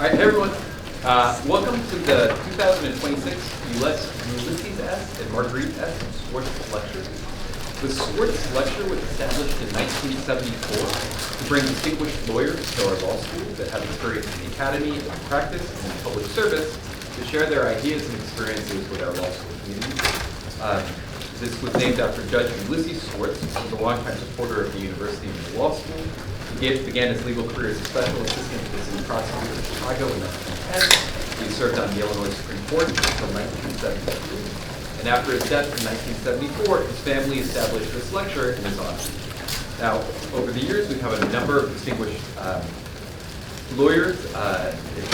All right, hey everyone. Welcome to the 2026 Ulysses S. and Marguerite S. Schwartz Lecture. The Schwartz Lecture was established in 1974 to bring distinguished lawyers to our law school that have experience in the academy, in practice, and in public service to share their ideas and experiences with our law school community. This was named after Judge Ulysses Schwartz, who was a longtime supporter of the university and the law school. He began his legal career as a special assistant to the city prosecutor of Chicago in 1910. He served on the Illinois Supreme Court until 1972. And after his death in 1974, his family established this lecture in his honor. Now, over the years, we've had a number of distinguished lawyers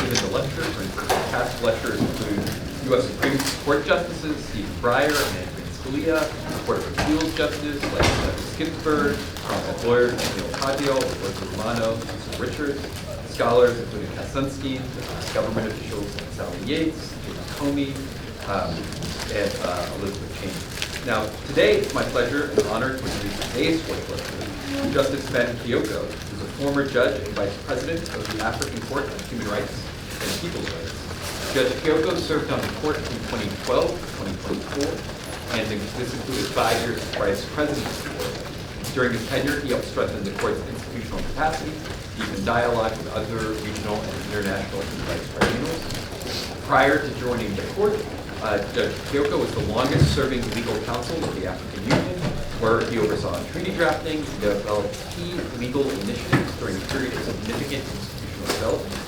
given the lecture. For instance, past lecturers include U.S. Supreme Court Justices Stephen Breyer and Scalia, Court of Appeals Justice like Justice Ginsburg, prominent lawyers like Neil Katyal, Roberto Romano, Susan Richards, scholars including Kaczynski, government officials like Sally Yates, James Comey, and Elizabeth Cheney. Now, today it's my pleasure and honor to introduce today's Schwartz lecturer, Justice Ben Kioko, who's a former judge and vice president of the African Court of Human Rights and People's Rights. Judge Kioko served on the court from 2012 to 2024. And this included 5 years as vice president of the court. During his tenure, he helped strengthen the court's institutional capacity, deepen dialogue with other regional and international human rights tribunals. Prior to joining the court, Judge Kioko was the longest-serving legal counsel of the African Union, where he oversaw treaty drafting and developed key legal initiatives during a period of significant institutional development.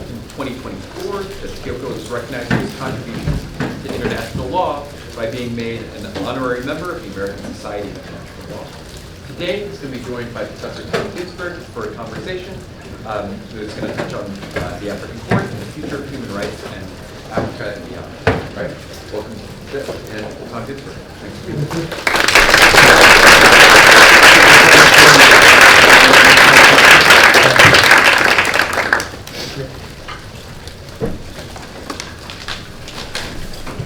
In 2024, Judge Kioko was recognized for his contributions to international law by being made an honorary member of the American Society of International Law. Today, he's going to be joined by Professor Tom Ginsburg for a conversation who's going to touch on the African Court and the future of human rights and Africa and beyond. All right, welcome to and Tom Ginsburg. Thanks for being here.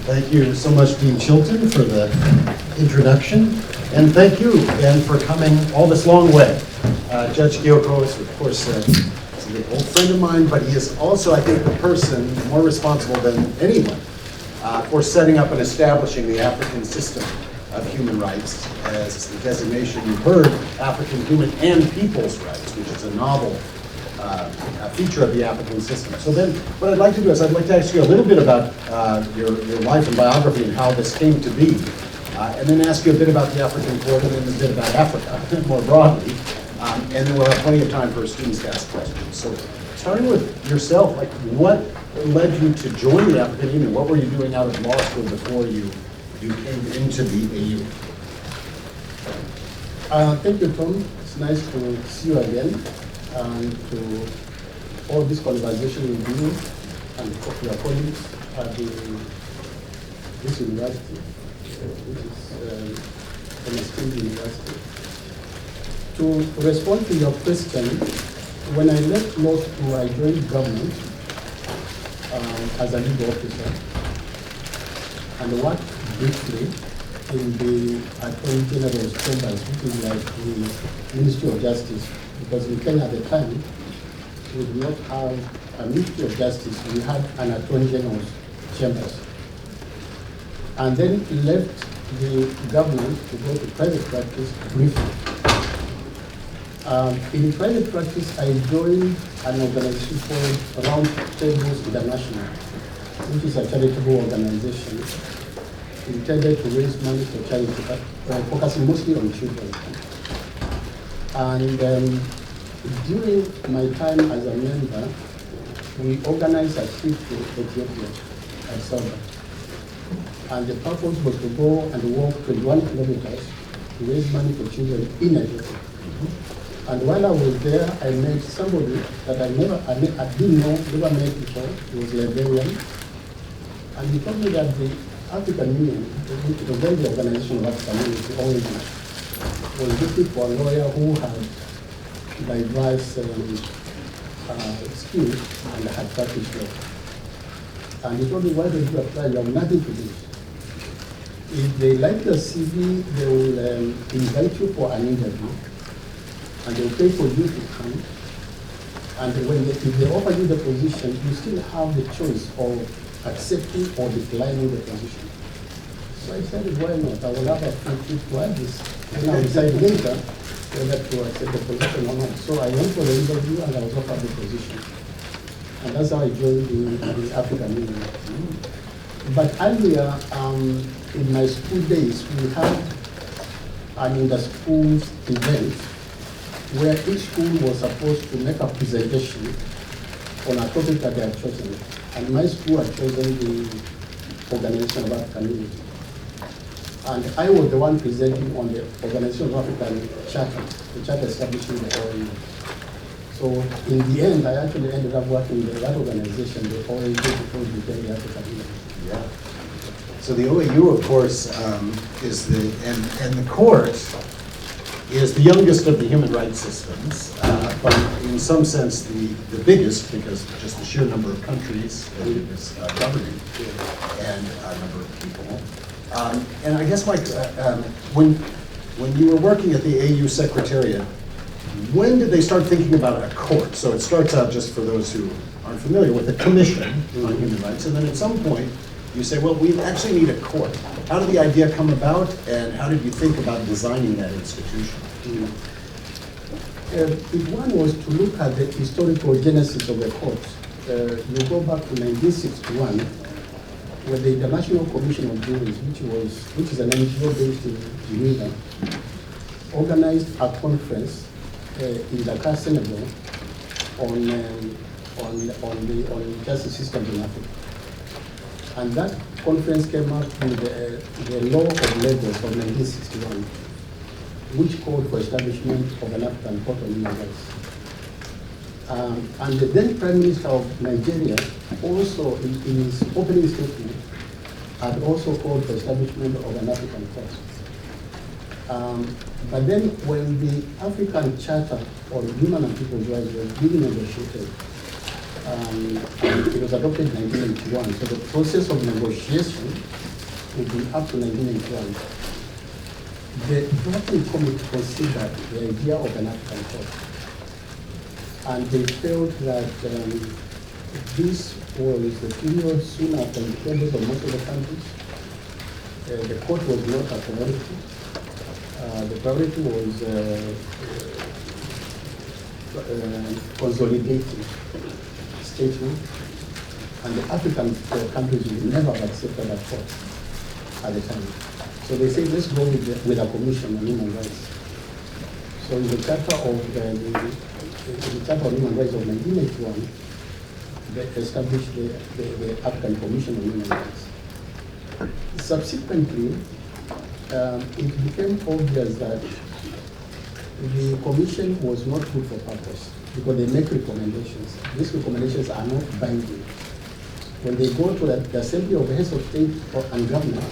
Thank you so much, Dean Chilton, for the introduction. And thank you, Ben, for coming all this long way. Judge Kioko is, of course, an old friend of mine, but he is also, I think, the person more responsible than anyone for setting up and establishing the African system of human rights. As the designation you heard, African human and people's rights, which is a novel a feature of the African system. So then, what I'd like to do is I'd like to ask you a little bit about your life and biography and how this came to be, and then ask you a bit about the African Court and then a bit about Africa more broadly, and then we'll have plenty of time for students to ask questions. So, starting with yourself, like what led you to join the African Union? What were you doing out of law school before you came into the AU? Thank you, Tom. It's nice to see you again. And to all this conversation with you and your colleagues at this university, which is an esteemed university. To respond to your question, when I left law school, I joined government as a legal officer and worked briefly in the Attorney General's chambers, which is like the Ministry of Justice. Because in Kenya at the time, we did not have a Ministry of Justice, we had an Attorney General's chambers. And then left the government to go to private practice briefly. In private practice, I joined an organization called Round Tables International, which is a charitable organization intended to raise money for charity, focusing mostly on children. And during my time as a member, we organized a trip to Ethiopia, Addis Ababa. And the purpose was to go and walk 21 kilometers to raise money for children in Ethiopia. And while I was there, I met somebody that I didn't know, never met before. He was Liberian. And he told me that the African Union, the very organization of African Union, the ONG, was looking for a lawyer who had diverse skills and had practiced law. And he told me, why don't you apply? You have nothing to do. If they like your CV, they will invite you for an interview, and they will pay for you to come. And if they offer you the position, you still have the choice of accepting or declining the position. So I said, why not? I will have a free to add this. And I decided later whether to accept the position or not. So I went for the interview and I was offered the position. And that's how I joined the African Union. But earlier, in my school days, we had an inter-school event where each school was supposed to make a presentation on a topic that they had chosen. And my school had chosen the Organization of African Unity. And I was the one presenting on the Organization of African Charter, the charter establishing the OAU. So in the end, I actually ended up working in that organization, the OAU, before it became the African Union. Yeah. So the OAU, of course, is and the court is the youngest of the human rights systems, but in some sense the biggest, because just the sheer number of countries that it is governing and a number of people. And I guess, Mike, when you were working at the AU Secretariat, when did they start thinking about a court? So it starts out, just for those who aren't familiar, with a commission on human rights, and then at some point you say, well, we actually need a court. How did the idea come about, and how did you think about designing that institution? One was to look at the historical genesis of the court. You go back to 1961, where the International Commission of Juries, which is an NGO based in Geneva, organized a conference in Dakar, Senegal, on justice systems in Africa. And that conference came out with the law of Lagos of 1961, which called for establishment of an African court on human rights. And the then Prime Minister of Nigeria also, in his opening statement, had also called for establishment of an African court. But then when the African Charter on Human and People's Rights was being negotiated, it was adopted in 1981, so the process of negotiation would be up to 1981. The drafting committee considered the idea of an African court, and they felt that this was the period soon after the independence of most of the countries. The court was not a priority. The priority was consolidating statehood, and the African countries would never have accepted that court at the time. So they said, let's go with a commission on human rights. So in the Charter of Human Rights of 1981, they established the African Commission on Human Rights. Subsequently, it became obvious that the commission was not good for purpose because they make recommendations. These recommendations are not binding. When they go to the Assembly of the Heads of State and Government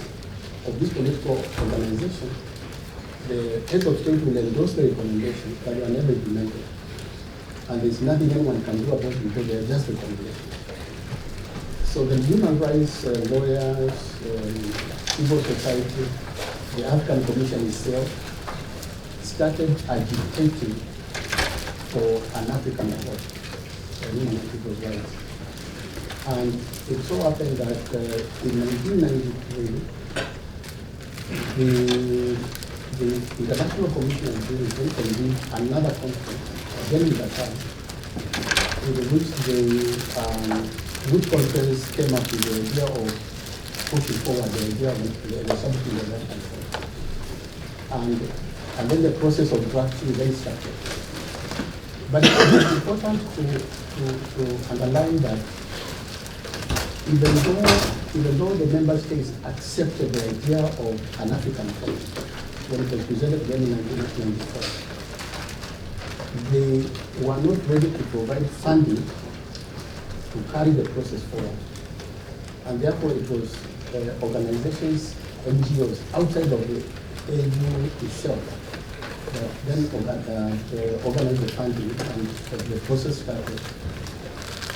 of this political organization, the Heads of State will endorse the recommendations, but they are never implemented. And there's nothing anyone can do about it because they are just recommendations. So the human rights lawyers, civil society, the African Commission itself started agitating for an African court for human and people's rights. And it so happened that in 1993, the International Commission on Justice then convened another conference, again in Dakar, which conference came up with the idea of pushing forward the idea of the establishment of that conference. And then the process of drafting then started. But it's important to underline that even though the member states accepted the idea of an African court when it was presented again in 1994, they were not ready to provide funding to carry the process forward. And therefore it was organizations, NGOs outside of the AU itself then organized the funding, and the process started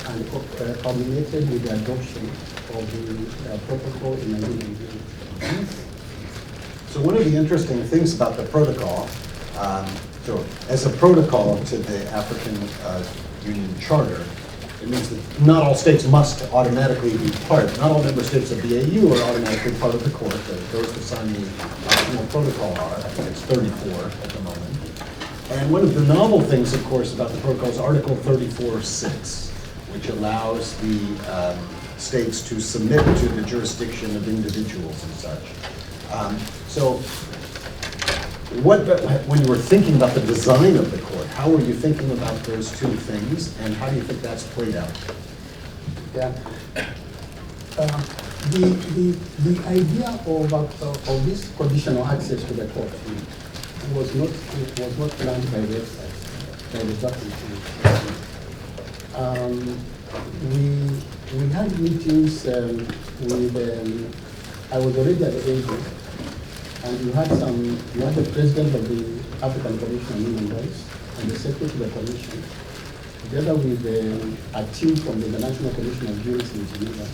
and culminated with the adoption of the protocol in 1998. So one of the interesting things about the protocol, so as a protocol to the African union charter, it means that not all states must automatically be part, not all member states of the AU are automatically part of the court. Those who sign the optional protocol are, I think it's 34 at the moment. And one of the novel things, of course, about the protocol is Article 34.6, which allows the states to submit to the jurisdiction of individuals and such. So when you were thinking about the design of the court, how were you thinking about those two things, and how do you think that's played out? Yeah. The idea of this conditional access to the court was not planned by the experts, by the justice. We had meetings with. I was already at the AG, and you had the president of the African Commission on Human Rights and the secretary to the commission, together with a team from the International Commission of Jurists in Geneva.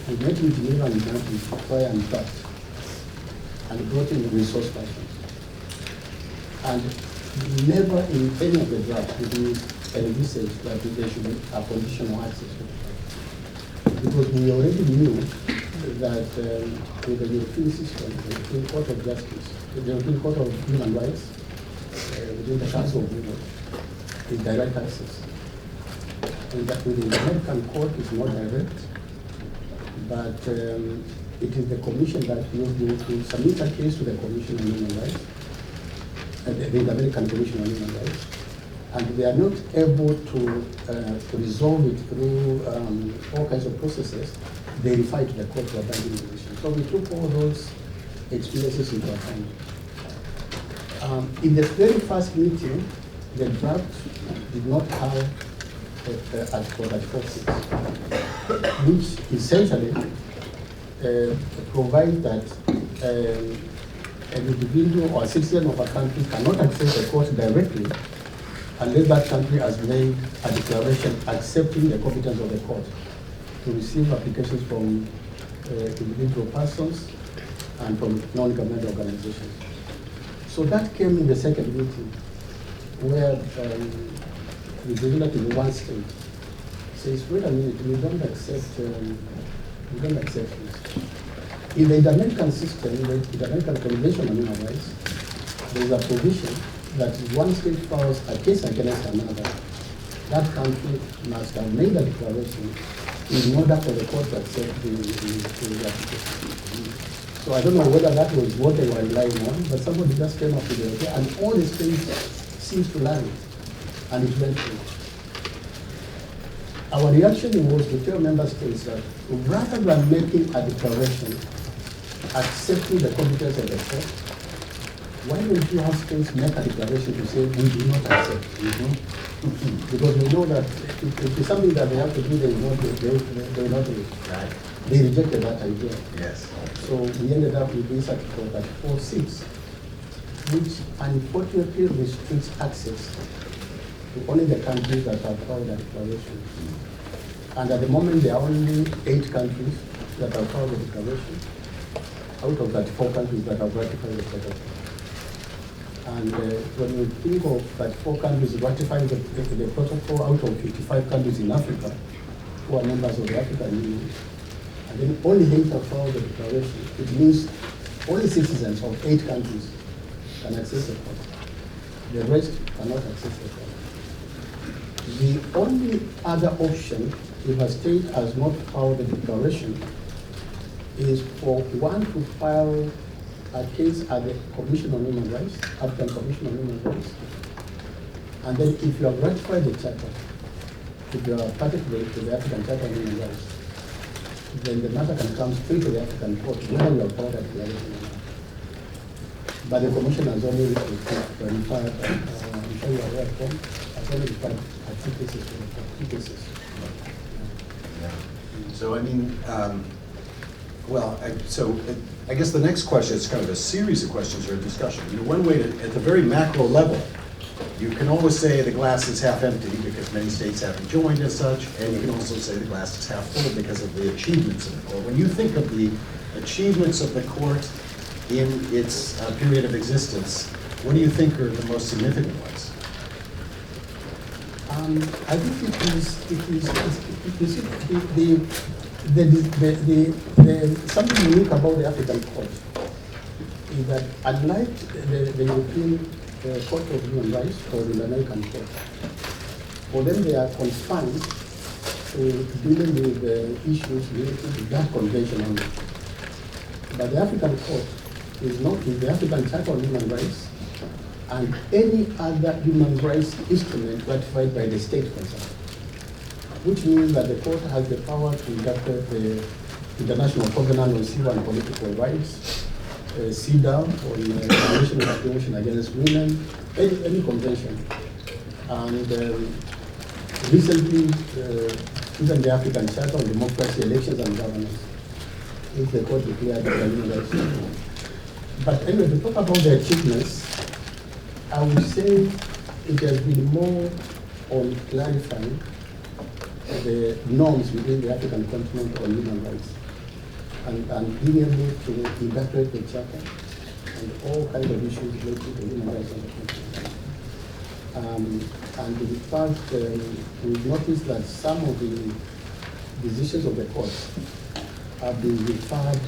We met in Geneva and met with try and draft, and brought in resource persons. And never in any of the drafts did we envisage that there should be a conditional access to the court. Because we already knew that with the European system, the European Court of Justice, the European Court of Human Rights, within the Council of Europe, is direct access. And that with the American court is more direct, but it is the commission that you submit a case to the Commission on Human Rights, the American Commission on Human Rights, and they are not able to resolve it through all kinds of processes. They refer to the court to abandon the issue. So we took all those experiences into account. In the very first meeting, the draft did not have Article 34.6, which essentially provides that an individual or a citizen of a country cannot access the court directly unless that country has made a declaration accepting the competence of the court to receive applications from individual persons and from non-governmental organizations. So that came in the second meeting, where the representative of one state says, wait a minute, we don't accept this. In the American system, in the American Convention on Human Rights, there is a provision that if one state files a case against another, that country must have made a declaration in order for the court to accept the application. So I don't know whether that was what they were relying on, but somebody just came up with the idea, and all the states seems to learn it, and it went through. Our reaction was to tell member states that rather than making a declaration accepting the competence of the court, why don't you have states make a declaration to say we do not accept? Because we know that if it's something that they have to do, they will not do it. Right. They rejected that idea. Yes. So we ended up with this Article 34.6, which unfortunately restricts access to only the countries that have filed a declaration. And at the moment, there are only 8 countries that have filed a declaration out of 34 countries that have ratified the protocol. And when you think of 34 countries ratifying the protocol out of 55 countries in Africa, who are members of the African Union, and then only 8 have filed the declaration, it means only citizens of 8 countries can access the court. The rest cannot access the court. The only other option, if a state has not filed the declaration, is for one to file a case at the Commission on Human Rights, African Commission on Human Rights. And then if you have ratified the charter, if you are party to the African Charter on Human Rights, then the matter can come straight to the African court, whether you have filed a declaration or not. But the Commission has only required, I'm sure you are aware of them, has only required 2 cases to the court, 2 cases. Yeah. So, I mean, I guess the next question is kind of a series of questions or a discussion. You know, one way to, at the very macro level, you can always say the glass is half empty because many states haven't joined as such, and you can also say the glass is half full because of the achievements of the court. When you think of the achievements of the court in its period of existence, what do you think are the most significant ones? I think something unique about the African court is that unlike the European Court of Human Rights or the American court, for them they are confined to dealing with issues related to that convention only. But the African court is not in the African Charter on Human Rights and any other human rights instrument ratified by the state concerned, which means that the court has the power to interpret the International Covenant on Civil and Political Rights, CEDAW, or the Convention of Convention Against Women, any convention. And recently, even the African Charter on Democracy, Elections and Governance, which the court declared the human rights. But anyway, to talk about the achievements, I would say it has been more on clarifying the norms within the African continent on human rights and being able to interpret the charter and all kinds of issues related to human rights on the continent. And in fact, we've noticed that some of the decisions of the court have been referred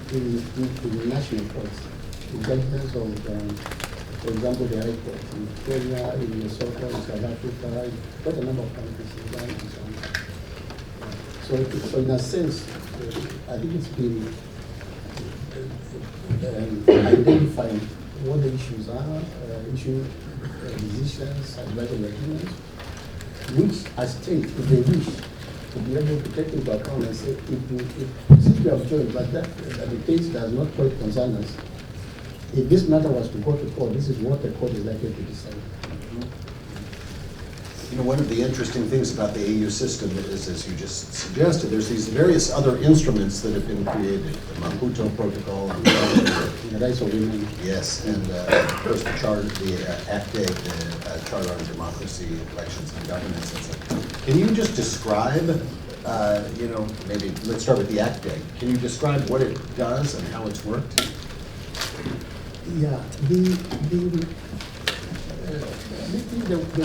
to the national courts, the judgments of, for example, the High Court in Kenya, in Lesotho, in South Africa, in quite a number of countries, in Ghana and so on. So in a sense, I think it's been identifying what the issues are, decisions, advisory opinions, which a state, if they wish, to be able to take into account and say, since we have joined, but that the case does not quite concern us, if this matter was to go to court, this is what the court is likely to decide. You know, one of the interesting things about the AU system is, as you just suggested, there's these various other instruments that have been created. The Maputo Protocol, The rights of women. yes, and of course the charter, the ACTE, the Charter on Democracy, Elections and Governance, etc. Can you just describe, you know, maybe let's start with the ACTE. Can you describe what it does and how it's worked? Yeah, the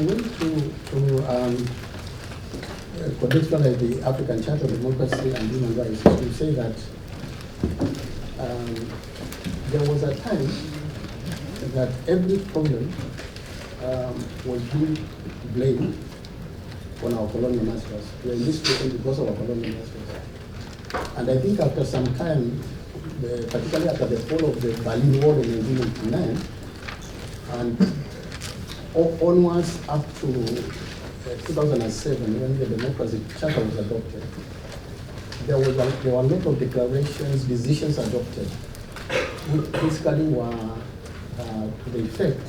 way to contextualize the African Charter of Democracy and Human Rights is to say that there was a time that every problem was being blamed on our colonial masters. We are in this situation because of our colonial masters. And I think after some time, particularly after the fall of the Berlin Wall in 1989, and onwards up to 2007, when the Democracy Charter was adopted, there were a lot of declarations, decisions adopted, which basically were to the effect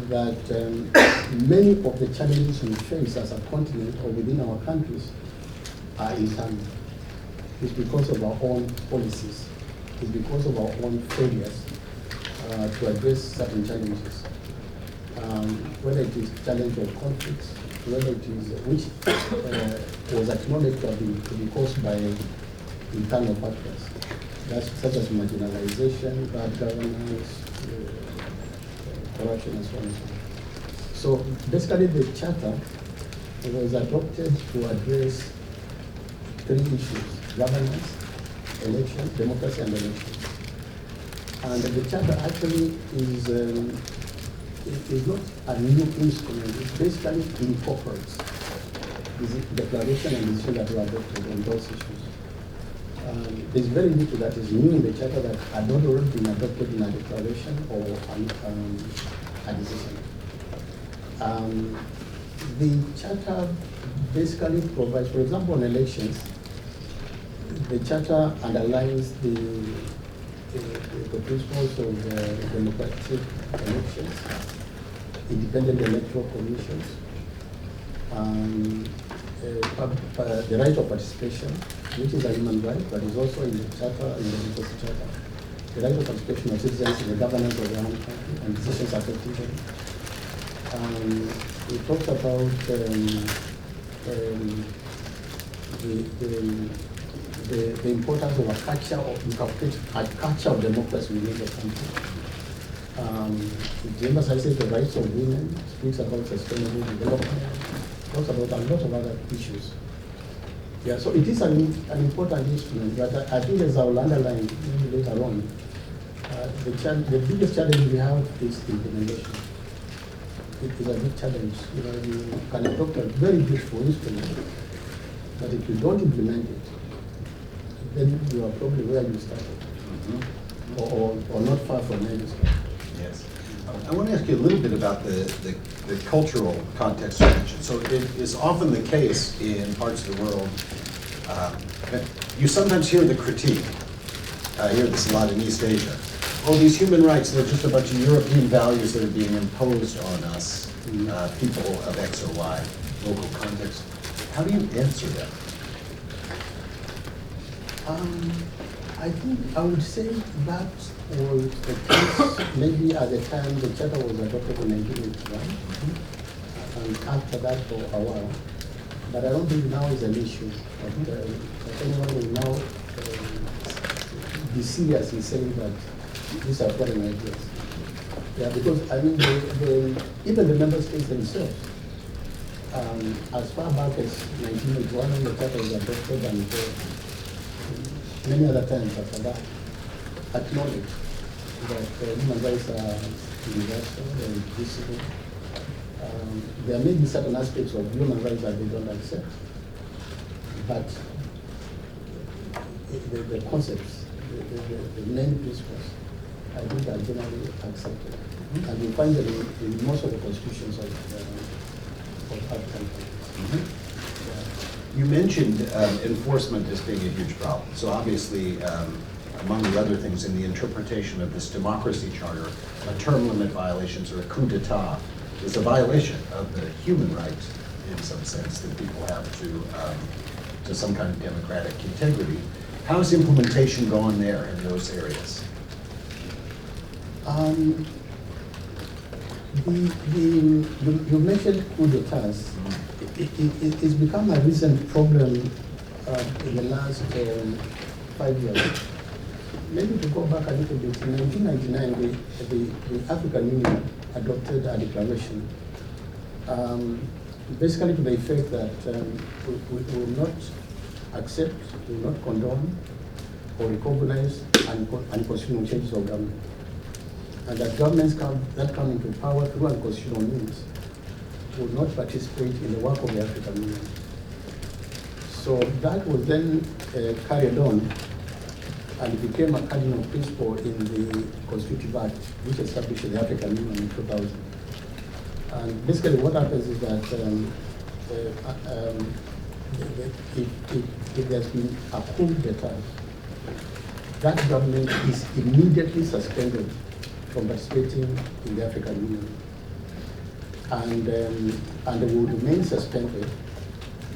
that many of the challenges we face as a continent or within our countries are internal. It's because of our own policies. It's because of our own failures to address certain challenges. Whether it is challenge of conflicts, whether it is which was acknowledged to be caused by internal factors, such as marginalization, bad governance, corruption, and so on and so on. So basically, the charter was adopted to address three issues: governance, election, democracy, and election. And the charter actually is not a new instrument. It basically incorporates this declaration and decision that were adopted on those issues. There's very little that is new in the charter that had not already been adopted in a declaration or a decision. The charter basically provides, for example, on elections, the charter underlines the principles of democratic elections, independent electoral commissions, the right of participation, which is a human right, but is also in the charter, in the Democracy Charter. The right of participation of citizens in the governance of their own country and decisions affecting them. We talked about the importance of a culture of democracy within the country. It emphasizes the rights of women, speaks about sustainable development, talks about a lot of other issues. Yeah, so it is an important instrument, but I think as I will underline later on, the biggest challenge we have is implementation. It is a big challenge. You know, you can adopt a very beautiful instrument, but if you don't implement it, then you are probably where you started, or not far from where you started. Yes. I want to ask you a little bit about the cultural context you mentioned. So it is often the case in parts of the world, you sometimes hear the critique. I hear this a lot in East Asia. Oh, these human rights, they're just a bunch of European values that are being imposed on us, people of X or Y, local context. How do you answer that? I think I would say that was the case maybe at the time the charter was adopted in 1981, and after that for a while. But I don't think now is an issue. That anyone will now be serious in saying that these are foreign ideas. Yeah, because I mean, even the member states themselves, as far back as 1981 when the charter was adopted, and many other times after that, acknowledge that human rights are universal and visible. There may be certain aspects of human rights that they don't accept, but the concepts, the main principles, I think are generally accepted. And you find them in most of the constitutions of African countries. You mentioned enforcement as being a huge problem. So obviously, among the other things in the interpretation of this democracy charter, a term limit violations or a coup d'etat is a violation of the human right, in some sense, that people have to some kind of democratic integrity. How's implementation gone there in those areas? You mentioned coup d'etats. It's become a recent problem in the last 5 years. Maybe to go back a little bit, in 1999, the African Union adopted a declaration, basically to the effect that we will not accept, we will not condone or recognize unconstitutional changes of government. And that governments that come into power through unconstitutional means would not participate in the work of the African Union. So that was then carried on and became a cardinal principle in the Constitutive Act, which established the African Union in 2000. And basically what happens is that if there's been a coup d'etat, that government is immediately suspended from participating in the African Union. And they will remain suspended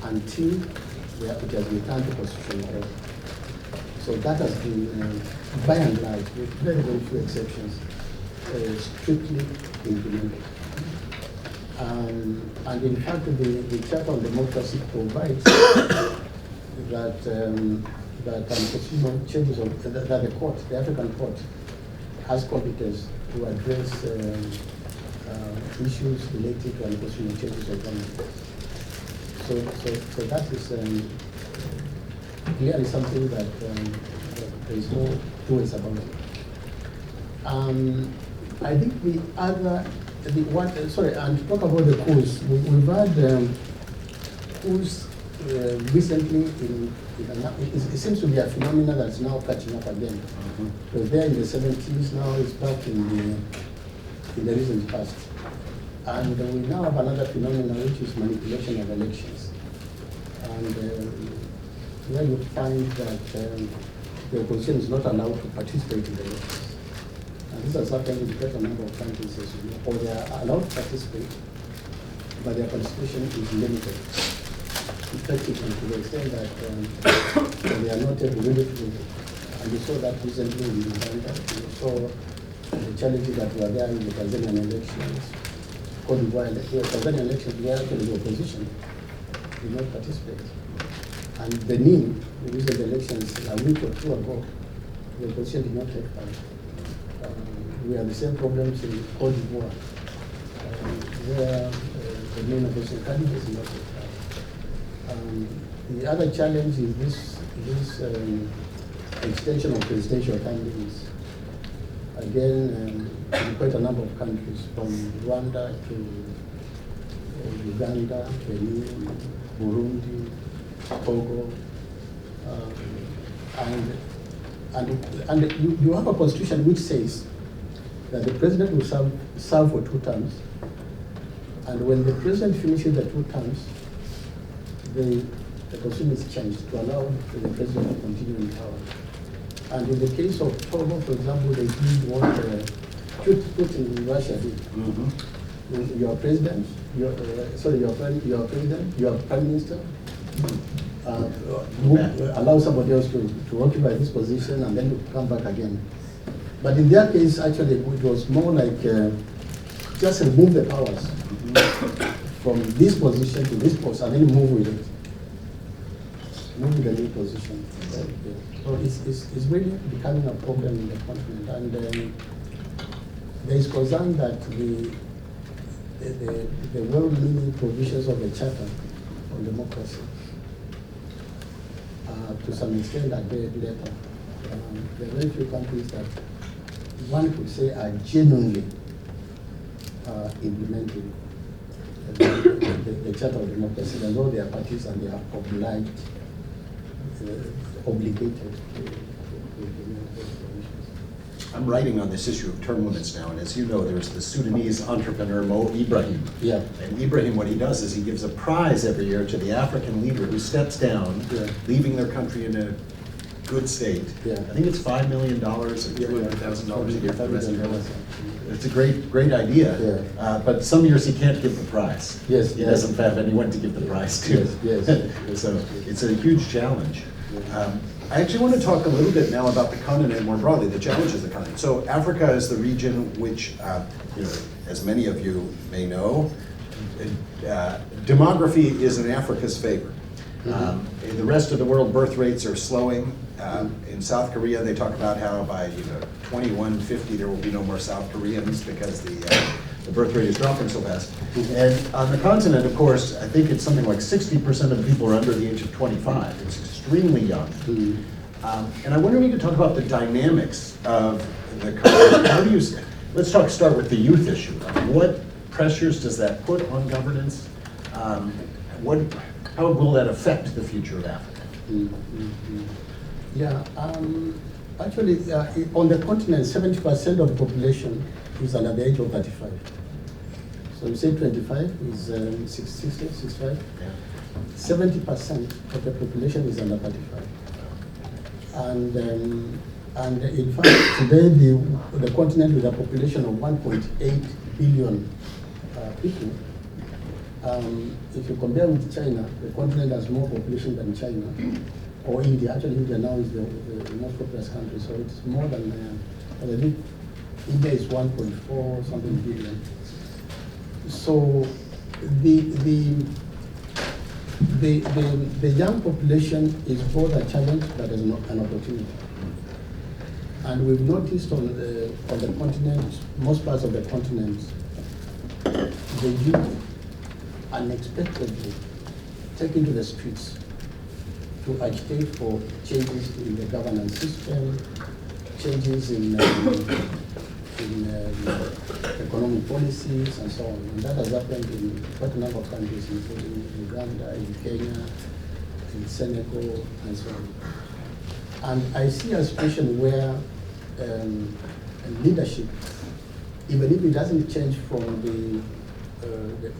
until it has returned to constitutional order. So that has been, by and large, with very, very few exceptions, strictly implemented. And in fact, the Charter on Democracy provides that constitutional changes that the court, the African court, has competence to address issues related to unconstitutional changes of government. So that is clearly something that there is no two ways about it. I think and to talk about the coups, we've had coups recently it seems to be a phenomenon that's now catching up again. Because there in the 70s, now it's back in the recent past. And we now have another phenomenon, which is manipulation of elections. And where you find that the opposition is not allowed to participate in the elections. And this has happened in quite a number of countries, as you know, or they are allowed to participate, but their participation is limited, effectively to the extent that they are not able really to do it. And you saw that recently in Uganda. You saw the challenges that were there in the Tanzanian elections. Cote d'Ivoire, the Tanzanian elections, where actually the opposition did not participate. And Benin, the recent elections a week or two ago, the opposition did not take part. we have the same problems in Cote d'Ivoire, where the main opposition candidate is not so. The other challenge is this extension of presidential candidates. Again, in quite a number of countries, from Rwanda to Uganda, Benin, Burundi, Togo, and you have a constitution which says that the president will serve for 2 terms, and when the president finishes the 2 terms, the constitution is changed to allow the president to continue in power. And in the case of Togo, for example, they did what Putin in Russia did. Mm-hmm. Your president, your president, your prime minister, allow somebody else to occupy this position and then to come back again. But in their case, actually, it was more like just remove the powers from this position to this post and then move with it. Move with the new position. So it's really becoming a problem in the continent. And there is concern that the well-meaning provisions of the Charter on Democracy to some extent are dead letter. There are very few countries that one could say are genuinely implementing the Charter of Democracy. They know their parties and they are obligated to implement those provisions. I'm writing on this issue of term limits now, and as you know, there's the Sudanese entrepreneur Mo Ibrahim. Yeah. And Ibrahim, what he does is he gives a prize every year to the African leader who steps down, leaving their country in a good state. Yeah. I think it's $5 million or $200,000 a year for the rest of their life. It's a great idea. Yeah. But some years he can't give the prize. Yes. He doesn't have anyone to give the prize to. Yes. So it's a huge challenge. Yeah. I actually want to talk a little bit now about the continent more broadly, the challenges of the continent. So Africa is the region which, as many of you may know, demography is in Africa's favor. Mm-hmm. In the rest of the world, birth rates are slowing. In South Korea, they talk about how by 2150 there will be no more South Koreans because the birth rate is dropping so fast. And on the continent, of course, I think it's something like 60% of the people are under the age of 25. It's extremely young. And I wonder if you could talk about the dynamics of the continent. How do you, let's start with the youth issue. What pressures does that put on governance? How will that affect the future of Africa? Yeah, actually, on the continent, 70% of the population is under the age of 35. So you say 25 is 60, 65? Yeah. 70% of the population is under 35. And in fact, today the continent with a population of 1.8 billion people, if you compare with China, the continent has more population than China, or India. Actually, India now is the most populous country, so it's more than, I think India is 1.4 something billion. So the young population is both a challenge but is not an opportunity. And we've noticed on the continent, most parts of the continent, the youth unexpectedly take into the streets to agitate for changes in the governance system, changes in economic policies and so on. And that has happened in quite a number of countries, including Uganda, in Kenya, in Senegal, and so on. And I see a situation where leadership, even if it doesn't change from the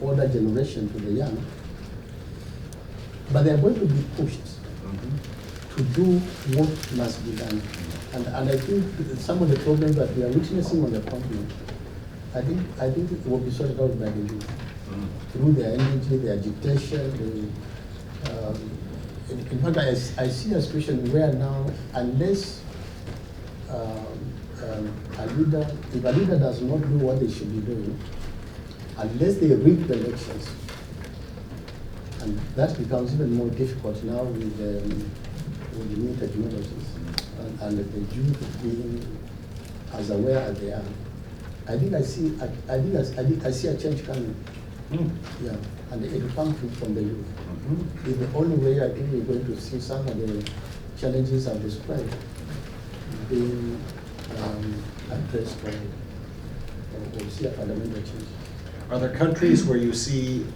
older generation to the young, but they're going to be pushed to do what must be done. And I think some of the problems that we are witnessing on the continent, I think it will be sorted out by the youth through their energy, their agitation. In fact, I see a situation where now, unless if a leader does not do what they should be doing, unless they rig the elections, and that becomes even more difficult now with the new technologies and the youth being as aware as they are. I think I see a change coming. Yeah, and it will come from the youth. In the only way I think we're going to see some of the challenges I've described being addressed or see a fundamental change. Are there countries where you see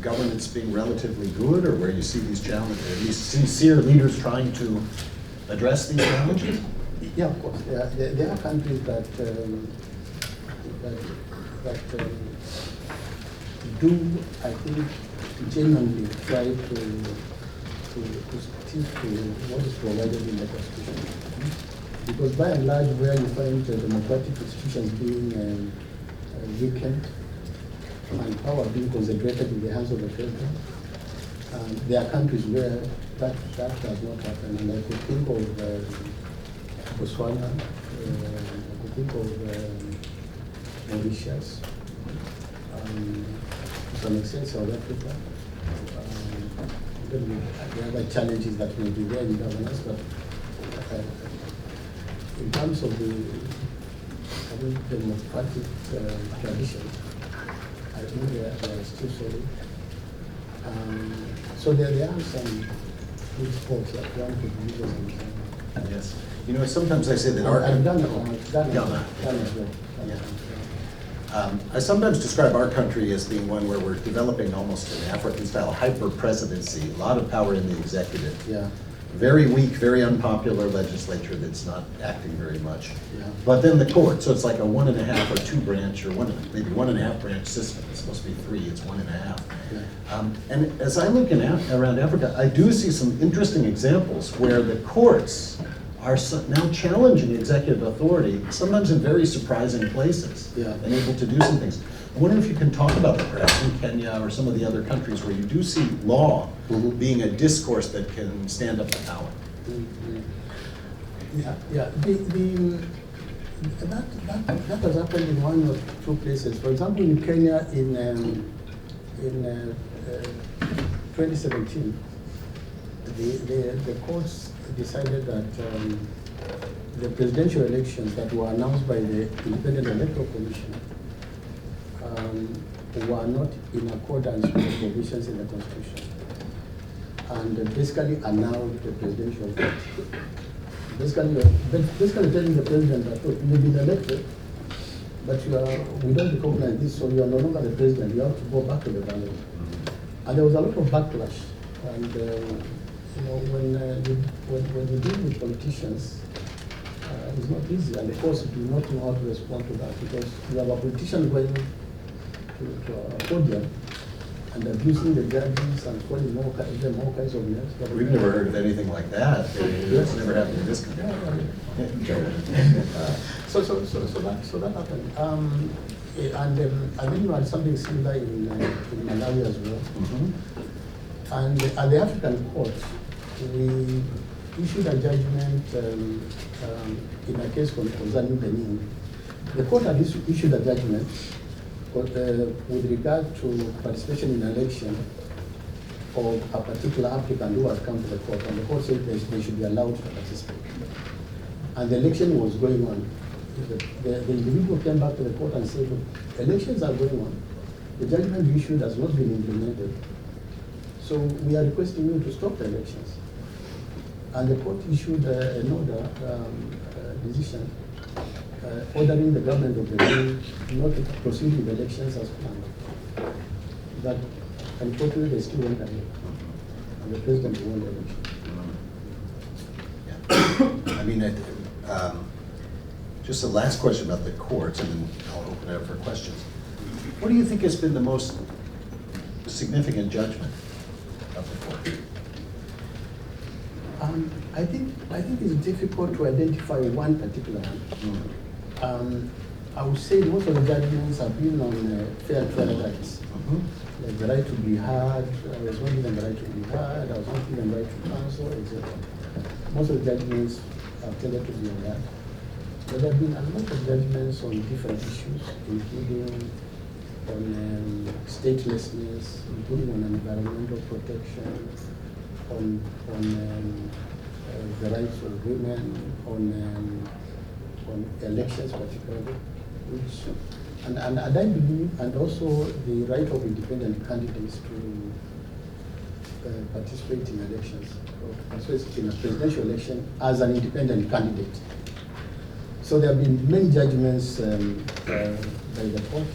governance being relatively good, or where you see these challenges, these sincere leaders trying to address these challenges? Yeah, of course. There are countries that do, I think, genuinely try to stick to what is provided in the Constitution. Because by and large, where you find democratic institutions being weakened and power being concentrated in the hands of the president, there are countries where that does not happen. And I could think of Botswana, I could think of Mauritius, to some extent South Africa. There are other challenges that may be there in governance, but in terms of the democratic tradition, I think they are still solid. So there are some good spots that one could use as an example. Yes. You know, sometimes I say that our I've done as well. I sometimes describe our country as being one where we're developing almost an African-style hyper-presidency, a lot of power in the executive. Yeah. Very weak, very unpopular legislature that's not acting very much. Yeah. But then the court, so it's like a 1.5 or 2 branch, or maybe 1.5 branch system. It's supposed to be 3, it's 1.5. Yeah. And as I look around Africa, I do see some interesting examples where the courts are now challenging executive authority, sometimes in very surprising places, Yeah. and able to do some things. I wonder if you can talk about that, perhaps in Kenya or some of the other countries where you do see law being a discourse that can stand up to power. Yeah. That has happened in 1 or 2 places. For example, in Kenya, in 2017, the courts decided that the presidential elections that were announced by the Independent Electoral Commission were not in accordance with the provisions in the Constitution, and basically annulled the presidential vote. Basically telling the president that, look, you've been elected, but we don't recognize this, so you are no longer the president. You have to go back to the ballot. And there was a lot of backlash. And when you deal with politicians, it's not easy, and of course, do not know how to respond to that, because you have a politician going to a podium and abusing the judges and calling them all kinds of names. We've never heard of anything like that. It's never happened in this country. So that happened. And then you had something similar in Malawi as well. And at the African court, we issued a judgment in a case concerning Benin. The court had issued a judgment with regard to participation in election of a particular applicant who had come to the court, and the court said they should be allowed to participate. And the election was going on. The individual came back to the court and said, look, elections are going on. The judgment you issued has not been implemented. So we are requesting you to stop the elections. And the court issued an order, decision, ordering the government of Benin not to proceed with elections as planned. But unfortunately, they still went ahead. And the president won the election. Yeah. I mean, just the last question about the courts, and then I'll open it up for questions. What do you think has been the most significant judgment of the court? I think it's difficult to identify one particular one. I would say most of the judgments have been on fair trial rights. Like the right to be heard, I was not given the right to be heard, I was not given the right to counsel, etc. Most of the judgments have tended to be on that. But there have been a lot of judgments on different issues, including on statelessness, including on environmental protection, on the rights of women, on elections particularly. which, and I believe, and also the right of independent candidates to participate in elections, or participate in a presidential election as an independent candidate. So there have been many judgments by the court.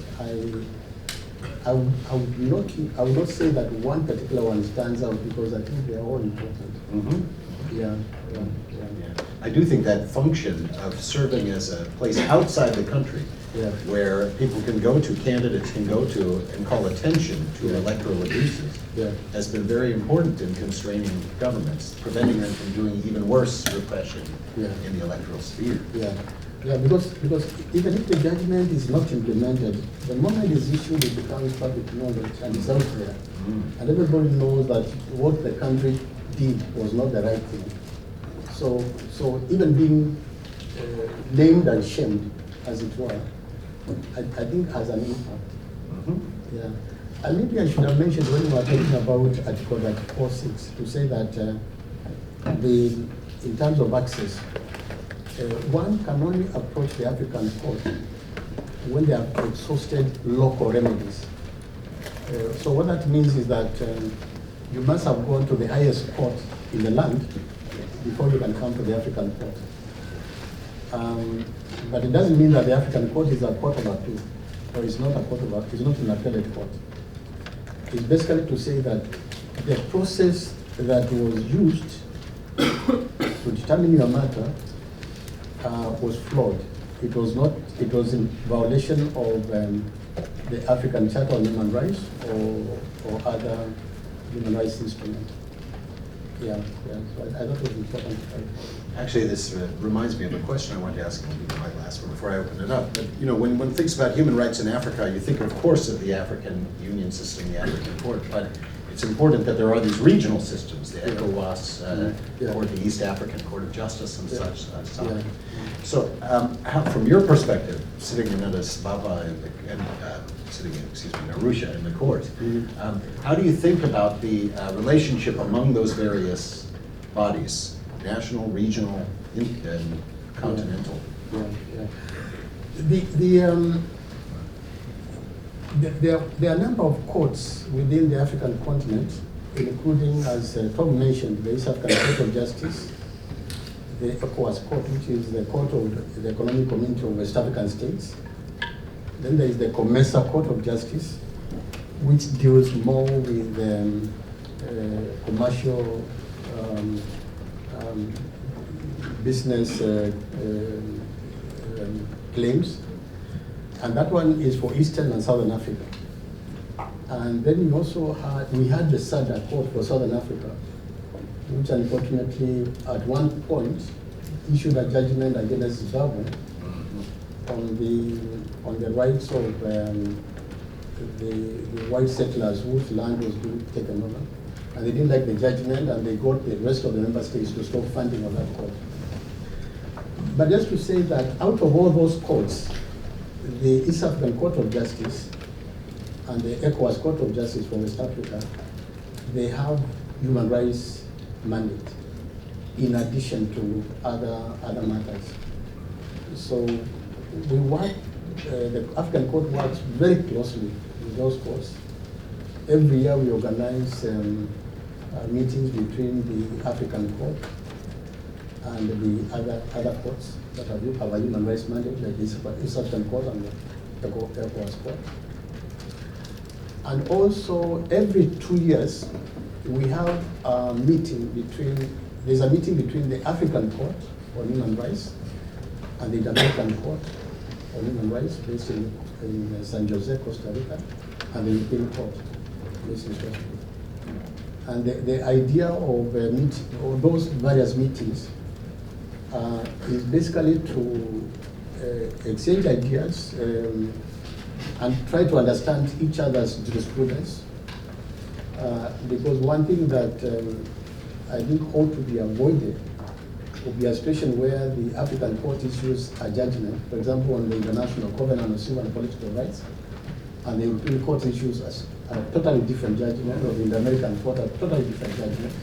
I would not say that one particular one stands out, because I think they are all important. Mm-hmm. Yeah. I do think that function of serving as a place outside the country, Yeah. where people can go to, candidates can go to, and call attention to Yeah. electoral abuses, Yeah. has been very important in constraining governments, preventing them from doing even worse repression Yeah. in the electoral sphere. Yeah, yeah, because even if the judgment is not implemented, the moment it's issued, it becomes public knowledge and it's out there. And everybody knows that what the country did was not the right thing. So even being named and shamed, as it were, I think has an impact. Yeah. And maybe I should have mentioned when we were talking about Article 46 to say that in terms of access, one can only approach the African court when they have exhausted local remedies. So what that means is that you must have gone to the highest court in the land before you can come to the African court. But it doesn't mean that the African court is a court of appeal, or it's not a court of appeal, it's not an appellate court. It's basically to say that the process that was used to determine your matter was flawed. It was in violation of the African Charter on Human Rights or other human rights instruments. Yeah. So I thought it was important to clarify. Actually, this reminds me of a question I wanted to ask, and it'll be my last one before I open it up. But when one thinks about human rights in Africa, you think, of course, of the African Union system, the African Court, but it's important that there are these regional systems, the ECOWAS, or the East African Court of Justice and such. So, from your perspective, sitting in Addis Ababa and sitting in, Arusha in the court, how do you think about the relationship among those various bodies, national, regional, and continental? There are a number of courts within the African continent, including, as Tom mentioned, the East African Court of Justice, the ECOWAS Court, which is the court of the Economic Community of West African States. Then there is the COMESA Court of Justice, which deals more with commercial business claims. And that one is for Eastern and Southern Africa. And then we had the SADC Court for Southern Africa, which unfortunately at one point issued a judgment against Zimbabwe on the rights of the white settlers whose land was being taken over. And they didn't like the judgment, and they got the rest of the member states to stop funding of that court. But just to say that out of all those courts, the East African Court of Justice and the ECOWAS Court of Justice for West Africa, they have human rights mandate in addition to other matters. So we work, the African Court works very closely with those courts. Every year we organize meetings between the African Court and the other courts that have a human rights mandate, like the East African Court and the ECOWAS Court. And also, every 2 years, we have a meeting there's a meeting between the African Court on Human Rights and the Jamaican Court on Human Rights, based in San Jose, Costa Rica, and the European Court, based in Costa Rica. And the idea of those various meetings is basically to exchange ideas and try to understand each other's jurisprudence. Because one thing that I think ought to be avoided would be a situation where the African Court issues a judgment, for example, on the International Covenant on Civil and Political Rights, and the European Court issues a totally different judgment, or the American Court a totally different judgment.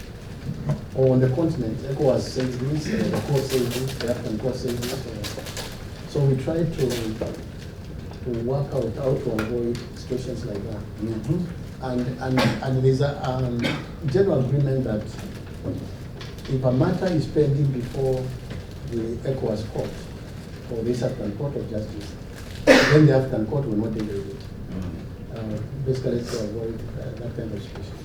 Or on the continent, ECOWAS says this, the court says this, the African Court says this. So we try to to work out how to avoid situations like that. Mhm. And there's a general agreement that if a matter is pending before the ECOWAS court or the East African Court of Justice, then the African court will not deal with it. Basically to avoid that kind of situation.